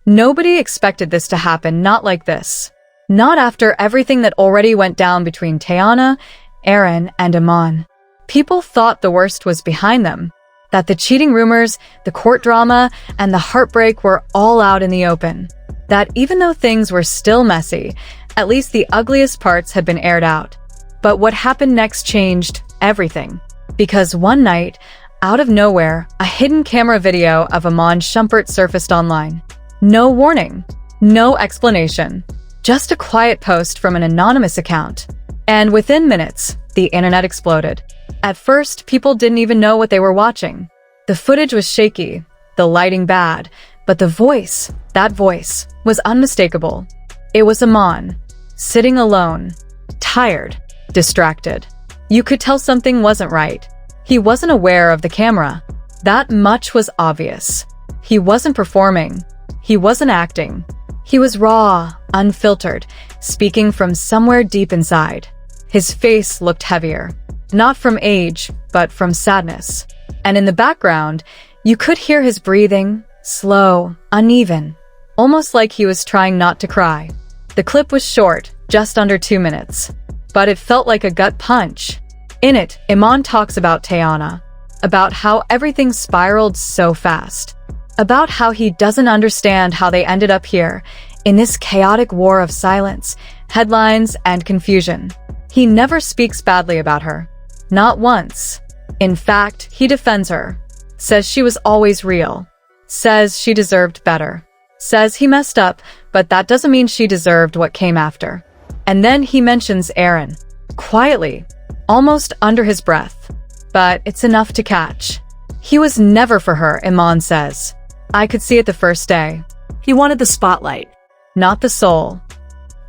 Nobody expected this to happen, not like this. Not after everything that already went down between Tayana, Aaron, and Iman. People thought the worst was behind them, that the cheating rumors, the court drama, and the heartbreak were all out in the open. That even though things were still messy, at least the ugliest parts had been aired out. But what happened next changed everything. Because one night, out of nowhere, a hidden camera video of Iman Shumpert surfaced online. No warning, no explanation, just a quiet post from an anonymous account. And within minutes, the internet exploded. At first, people didn't even know what they were watching. The footage was shaky, the lighting bad, but the voice, that voice, was unmistakable. It was Iman, sitting alone, tired, distracted. You could tell something wasn't right. He wasn't aware of the camera. That much was obvious. He wasn't performing. He wasn't acting. He was raw, unfiltered, speaking from somewhere deep inside. His face looked heavier, not from age, but from sadness. And in the background, you could hear his breathing, slow, uneven, almost like he was trying not to cry. The clip was short, just under 2 minutes, but it felt like a gut punch. In it, Iman talks about Tayana, about how everything spiraled so fast, about how he doesn't understand how they ended up here, in this chaotic war of silence, headlines, and confusion. He never speaks badly about her. Not once. In fact, he defends her. Says she was always real. Says she deserved better. Says he messed up, but that doesn't mean she deserved what came after. And then he mentions Aaron. Quietly. Almost under his breath. But it's enough to catch. He was never for her, Iman says. I could see it the first day. He wanted the spotlight. Not the soul.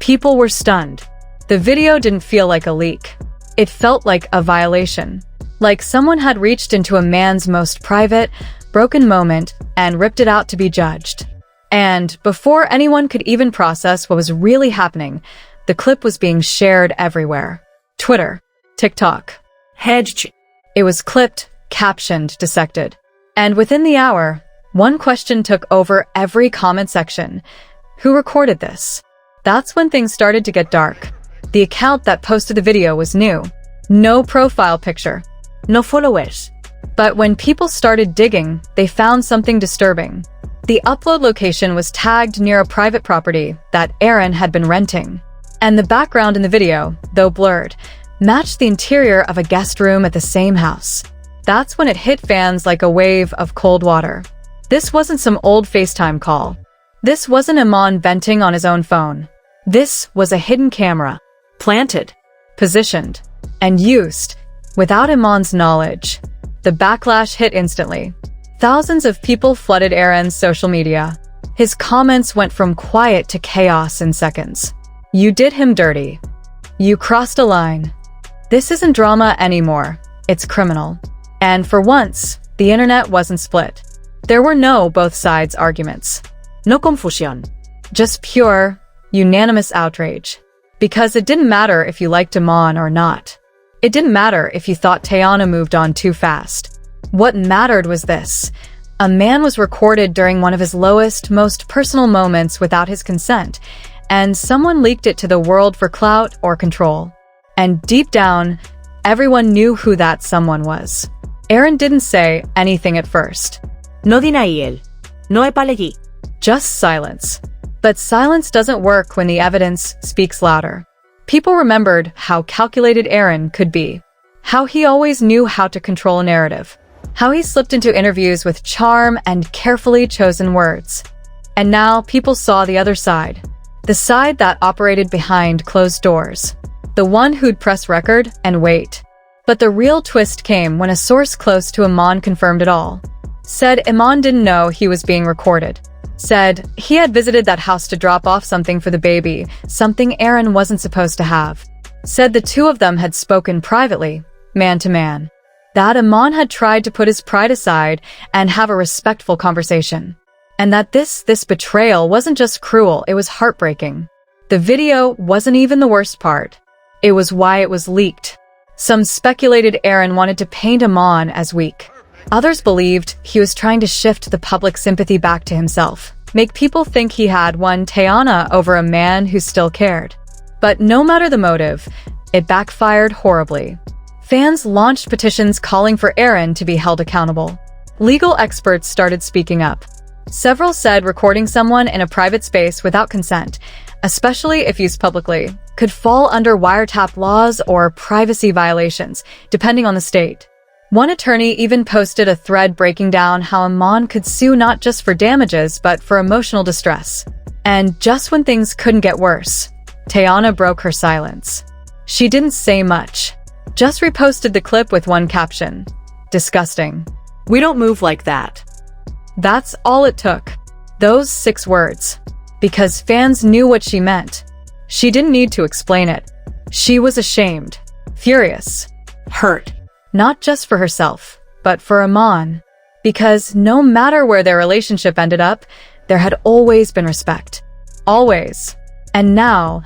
People were stunned. The video didn't feel like a leak. It felt like a violation. Like someone had reached into a man's most private, broken moment and ripped it out to be judged. And before anyone could even process what was really happening, the clip was being shared everywhere. Twitter, TikTok. Hedge. It was clipped, captioned, dissected. And within the hour, one question took over every comment section. Who recorded this? That's when things started to get dark. The account that posted the video was new. No profile picture. No followers. But when people started digging, they found something disturbing. The upload location was tagged near a private property that Aaron had been renting. And the background in the video, though blurred, matched the interior of a guest room at the same house. That's when it hit fans like a wave of cold water. This wasn't some old FaceTime call. This wasn't Iman venting on his own phone. This was a hidden camera. Planted, positioned, and used without Iman's knowledge. The backlash hit instantly. Thousands of people flooded Aaron's social media. His comments went from quiet to chaos in seconds. You did him dirty. You crossed a line. This isn't drama anymore. It's criminal. And for once, the internet wasn't split. There were no both sides arguments. No confusión. Just pure, unanimous outrage. Because it didn't matter if you liked Iman or not. It didn't matter if you thought Tayana moved on too fast. What mattered was this. A man was recorded during one of his lowest, most personal moments without his consent, and someone leaked it to the world for clout or control. And deep down, everyone knew who that someone was. Aaron didn't say anything at first. No denial. No apology. Just silence. But silence doesn't work when the evidence speaks louder. People remembered how calculated Aaron could be. How he always knew how to control a narrative. How he slipped into interviews with charm and carefully chosen words. And now people saw the other side. The side that operated behind closed doors. The one who'd press record and wait. But the real twist came when a source close to Iman confirmed it all. Said Iman didn't know he was being recorded. Said he had visited that house to drop off something for the baby, something Aaron wasn't supposed to have. Said the two of them had spoken privately, man to man. That Iman had tried to put his pride aside and have a respectful conversation. And that this betrayal wasn't just cruel, it was heartbreaking. The video wasn't even the worst part. It was why it was leaked. Some speculated Aaron wanted to paint Iman as weak. Others believed he was trying to shift the public sympathy back to himself, make people think he had won Tayana over a man who still cared. But no matter the motive, it backfired horribly. Fans launched petitions calling for Aaron to be held accountable. Legal experts started speaking up. Several said recording someone in a private space without consent, especially if used publicly, could fall under wiretap laws or privacy violations, depending on the state. One attorney even posted a thread breaking down how Iman could sue not just for damages, but for emotional distress. And just when things couldn't get worse, Tayana broke her silence. She didn't say much, just reposted the clip with one caption: "Disgusting." We don't move like that. That's all it took. Those 6 words. Because fans knew what she meant. She didn't need to explain it. She was ashamed, furious, Hurt. not just for herself, but for Iman. Because no matter where their relationship ended up, there had always been respect. Always. And now,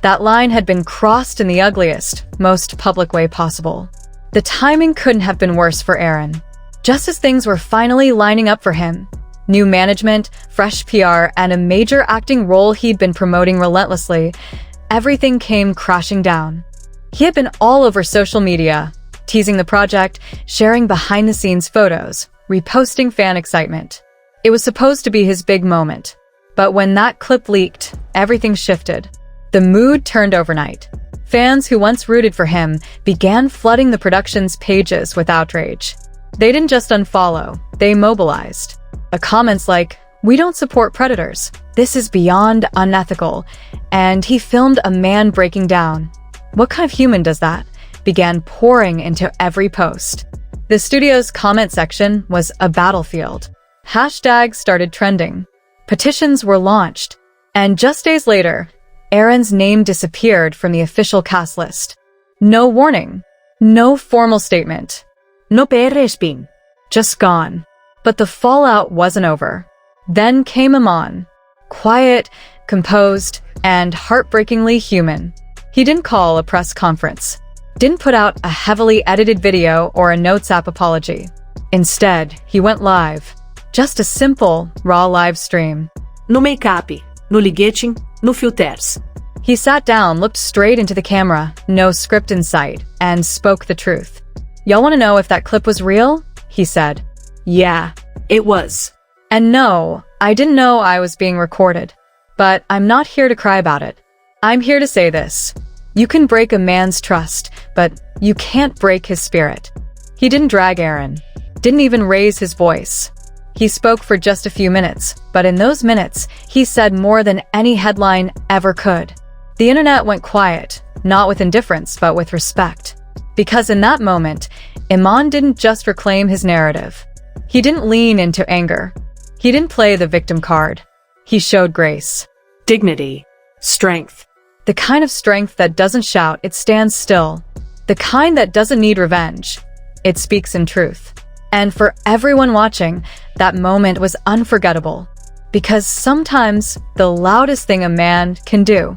that line had been crossed in the ugliest, most public way possible. The timing couldn't have been worse for Aaron. Just as things were finally lining up for him, new management, fresh PR, and a major acting role he'd been promoting relentlessly, everything came crashing down. He had been all over social media, teasing the project, sharing behind-the-scenes photos, reposting fan excitement. It was supposed to be his big moment. But when that clip leaked, everything shifted. The mood turned overnight. Fans who once rooted for him began flooding the production's pages with outrage. They didn't just unfollow, they mobilized. Comments like, "We don't support predators. This is beyond unethical." And "He filmed a man breaking down. What kind of human does that?" began pouring into every post. The studio's comment section was a battlefield. Hashtags started trending. Petitions were launched. And just days later, Aaron's name disappeared from the official cast list. No warning. No formal statement. No PRSPin. Just gone. But the fallout wasn't over. Then came Iman. Quiet, composed, and heartbreakingly human. He didn't call a press conference. Didn't put out a heavily edited video or a Notes app apology. Instead, he went live. Just a simple, raw live stream. No make-up, no ligueting, no filters. He sat down, looked straight into the camera, no script in sight, and spoke the truth. "Y'all want to know if that clip was real?" he said. Yeah, it was. And no, I didn't know I was being recorded. But I'm not here to cry about it. I'm here to say this. You can break a man's trust, but you can't break his spirit. He didn't drag Aaron. Didn't even raise his voice. He spoke for just a few minutes, but in those minutes, he said more than any headline ever could. The internet went quiet, not with indifference, but with respect. Because in that moment, Iman didn't just reclaim his narrative. He didn't lean into anger. He didn't play the victim card. He showed grace. Dignity. Strength. The kind of strength that doesn't shout, it stands still. The kind that doesn't need revenge. It speaks in truth. And for everyone watching, that moment was unforgettable. Because sometimes the loudest thing a man can do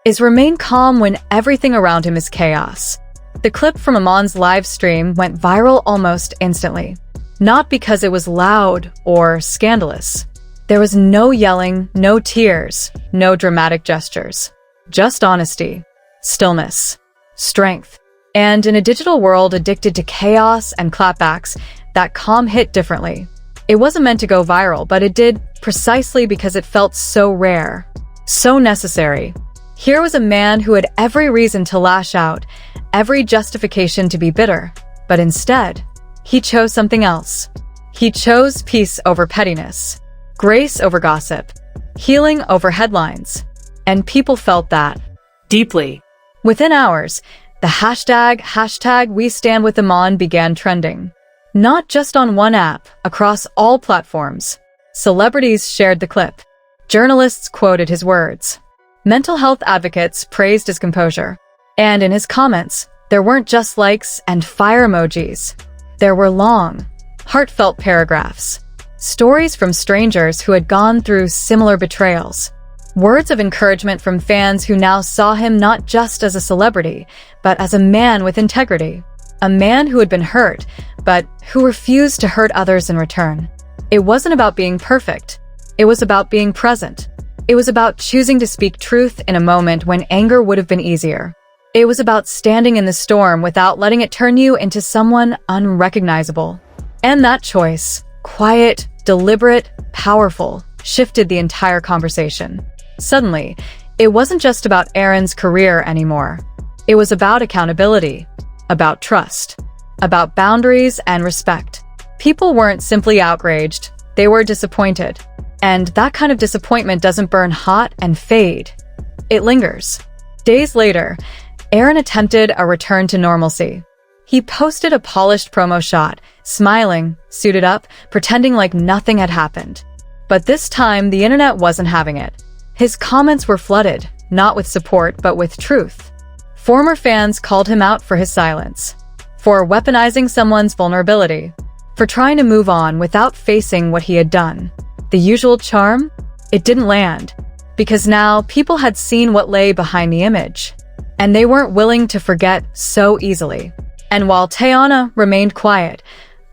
is remain calm when everything around him is chaos. The clip from Iman's live stream went viral almost instantly. Not because it was loud or scandalous. There was no yelling, no tears, no dramatic gestures. Just honesty, stillness, strength. And in a digital world addicted to chaos and clapbacks, that calm hit differently. It wasn't meant to go viral, but it did precisely because it felt so rare, so necessary. Here was a man who had every reason to lash out, every justification to be bitter, but instead, he chose something else. He chose peace over pettiness, grace over gossip, healing over headlines. And people felt that. Deeply. Within hours, the hashtag We Stand With Iman began trending. Not just on one app, across all platforms. Celebrities shared the clip. Journalists quoted his words. Mental health advocates praised his composure. And in his comments, there weren't just likes and fire emojis. There were long, heartfelt paragraphs. Stories from strangers who had gone through similar betrayals. Words of encouragement from fans who now saw him not just as a celebrity, but as a man with integrity. A man who had been hurt, but who refused to hurt others in return. It wasn't about being perfect. It was about being present. It was about choosing to speak truth in a moment when anger would have been easier. It was about standing in the storm without letting it turn you into someone unrecognizable. And that choice, quiet, deliberate, powerful, shifted the entire conversation. Suddenly, it wasn't just about Aaron's career anymore. It was about accountability, about trust, about boundaries and respect. People weren't simply outraged, they were disappointed. And that kind of disappointment doesn't burn hot and fade. It lingers. Days later, Aaron attempted a return to normalcy. He posted a polished promo shot, smiling, suited up, pretending like nothing had happened. But this time, the internet wasn't having it. His comments were flooded, not with support, but with truth. Former fans called him out for his silence, for weaponizing someone's vulnerability, for trying to move on without facing what he had done. The usual charm? It didn't land, because now people had seen what lay behind the image, and they weren't willing to forget so easily. And while Tayana remained quiet,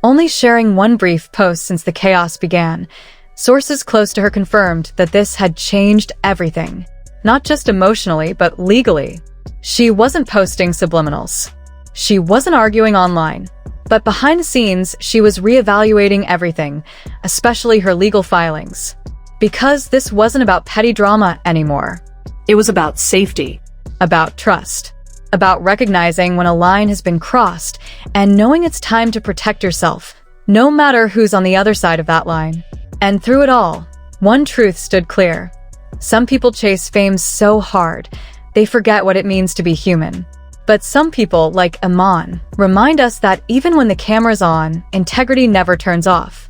only sharing one brief post since the chaos began, sources close to her confirmed that this had changed everything, not just emotionally, but legally. She wasn't posting subliminals. She wasn't arguing online. But behind the scenes, she was reevaluating everything, especially her legal filings. Because this wasn't about petty drama anymore. It was about safety. About trust. About recognizing when a line has been crossed and knowing it's time to protect yourself, no matter who's on the other side of that line. And through it all, one truth stood clear. Some people chase fame so hard, they forget what it means to be human. But some people, like Iman, remind us that even when the camera's on, integrity never turns off.